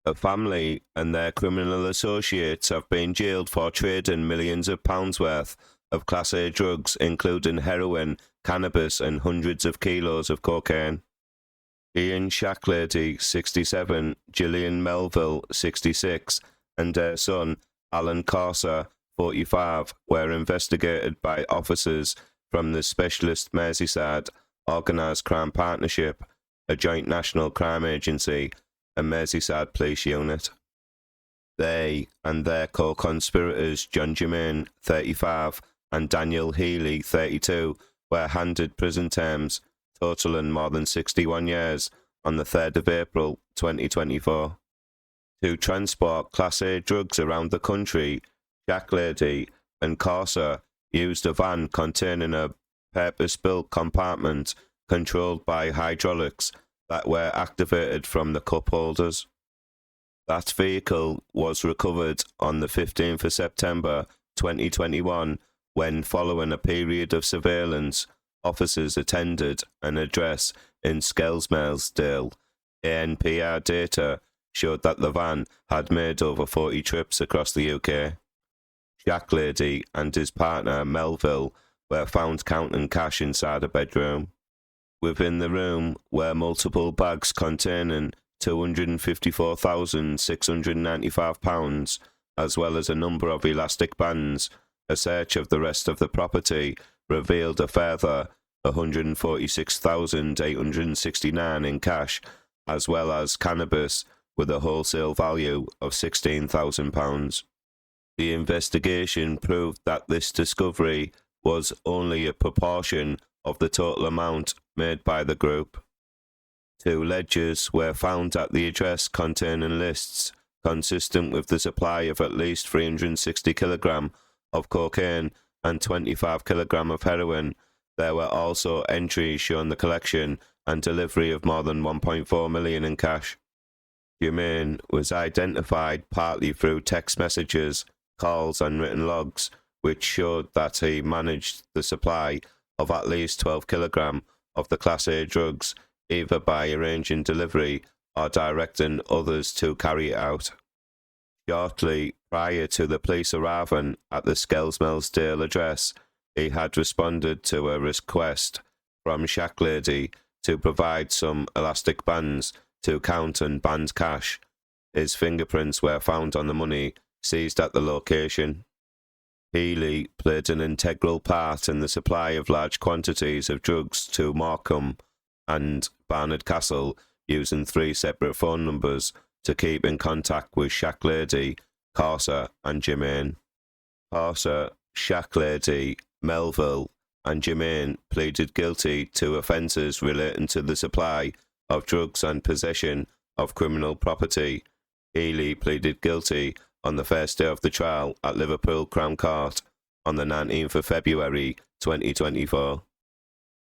A family and their criminal associates have been jailed for trading millions of pounds worth of Class A drugs, including heroin, cannabis and hundreds of kilos of cocaine. Ian Shacklady, 67, Gillian Melville, 66, and their son, Alan Causer, 45, were investigated by officers from the specialist Merseyside Organised Crime Partnership, a joint national crime agency, and Merseyside Police Unit. They and their co-conspirators John Germaine, 35, and Daniel Heeley, 32, were handed prison terms totaling more than 61 years on the 3rd of April 2024. To transport Class A drugs around the country, Shacklady and Causer used a van containing a purpose-built compartment controlled by hydraulics that were activated from the cup holders. That vehicle was recovered on the 15th of September 2021 when, following a period of surveillance, officers attended an address in Skelmersdale. ANPR data showed that the van had made over 40 trips across the UK. Shacklady and his partner Melville were found counting cash inside a bedroom. Within the room were multiple bags containing £254,695, as well as a number of elastic bands. A search of the rest of the property revealed a further £146,869 in cash, as well as cannabis with a wholesale value of £16,000. The investigation proved that this discovery was only a proportion of the total amount made by the group. 2 ledgers were found at the address containing lists consistent with the supply of at least 360 kg of cocaine and 25 kg of heroin. There were also entries showing the collection and delivery of more than 1.4 million in cash. Germaine was identified partly through text messages, calls and written logs, which showed that he managed the supply of at least 12 kg of the Class A drugs, either by arranging delivery or directing others to carry it out. Shortly prior to the police arriving at the Skelmersdale address, he had responded to a request from Shacklady to provide some elastic bands to count and band cash. His fingerprints were found on the money seized at the location. Heeley played an integral part in the supply of large quantities of drugs to Morecambe and Barnard Castle, using 3 separate phone numbers to keep in contact with Shacklady, Causer and Germaine. Causer, Shacklady, Melville and Germaine pleaded guilty to offences relating to the supply of drugs and possession of criminal property. Heeley pleaded guilty on the first day of the trial at Liverpool Crown Court on the 19th of February 2024.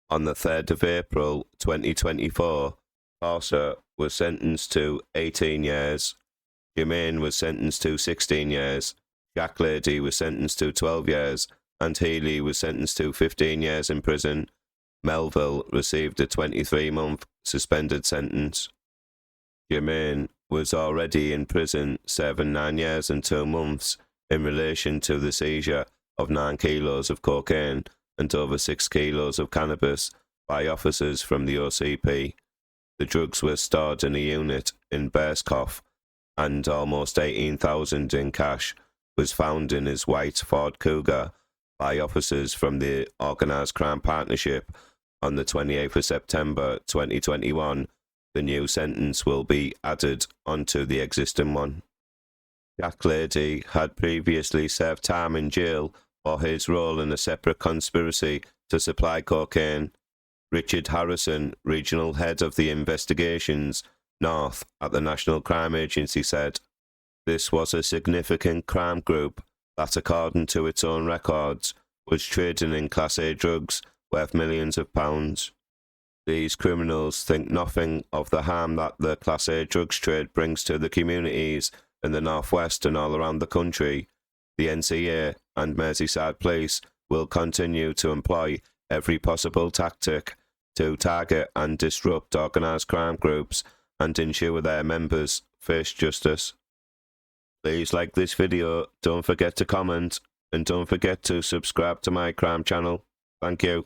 On the 3rd of April 2024, Causer was sentenced to 18 years, Germaine was sentenced to 16 years, Shacklady was sentenced to 12 years, and Heeley was sentenced to 15 years in prison. Melville received a 23-month suspended sentence. Germaine was already in prison serving 9 years and 2 months in relation to the seizure of 9 kilos of cocaine and over 6 kilos of cannabis by officers from the OCP. The drugs were stored in a unit in Bearscough, and almost 18,000 in cash was found in his white Ford Cougar by officers from the Organised Crime Partnership on the 28th of September 2021. The new sentence will be added onto the existing one. Shacklady had previously served time in jail for his role in a separate conspiracy to supply cocaine. Richard Harrison, regional head of the investigations North at the National Crime Agency, said, "This was a significant crime group that, according to its own records, was trading in Class A drugs worth millions of pounds. These criminals think nothing of the harm that the Class A drugs trade brings to the communities in the northwest and all around the country. The NCA and Merseyside Police will continue to employ every possible tactic to target and disrupt organised crime groups and ensure their members face justice. Please like this video, don't forget to comment, and don't forget to subscribe to my crime channel. Thank you.